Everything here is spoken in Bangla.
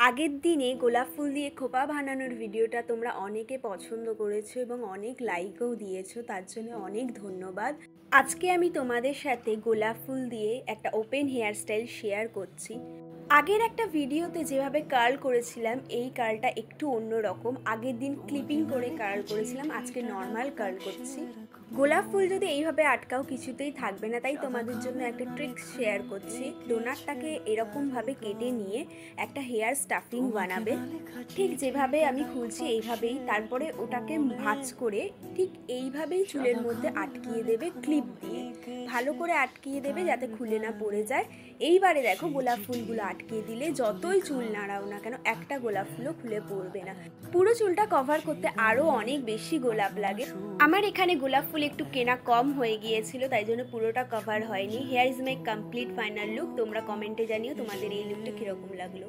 আগের দিনে গোলাপ ফুল দিয়ে খোপা বানানোর ভিডিওটা তোমরা অনেকে পছন্দ করেছো এবং অনেক লাইকও দিয়েছো, তার জন্য অনেক ধন্যবাদ। আজকে আমি তোমাদের সাথে গোলাপ ফুল দিয়ে একটা ওপেন হেয়ার স্টাইল শেয়ার করছি। আগের একটা ভিডিওতে যেভাবে কার্ল করেছিলাম এই কার্লটা একটু অন্যরকম। আগের দিন ক্লিপিং করে কার্ল করেছিলাম, আজকে নর্মাল কার্ল করছি। গোলাপ ফুল যদি এইভাবে আটকাও কিছুতেই থাকবে না, তাই তোমাদের জন্য একটা ট্রিক্স শেয়ার করছি। ডোনাটটাকে এরকমভাবে কেটে নিয়ে একটা হেয়ার স্টাফিং বানাবে, ঠিক যেভাবে আমি খুলছি এইভাবেই। তারপরে ওটাকে ভাঁজ করে ঠিক এইভাবেই চুলের মধ্যে আটকিয়ে দেবে ক্লিপ দিয়ে, ভালো করে আটকিয়ে দেবে যাতে খুলে না পড়ে যায়। এইবারে দেখো গোলাপ ফুলগুলো আটকিয়ে দিলে যতই চুল নাড়াও না কেন একটা গোলাপ ফুলও খুলে পড়বে না। পুরো চুলটা কভার করতে আরও অনেক বেশি গোলাপ লাগে। আমার এখানে গোলাপ ফুল একটু কেনা কম হয়ে গিয়েছিল, তাই জন্য পুরোটা কভার হয়নি। Hair is my complete final look. তোমরা কমেন্টে জানিও তোমাদের এই লুকটা কীরকম লাগলো।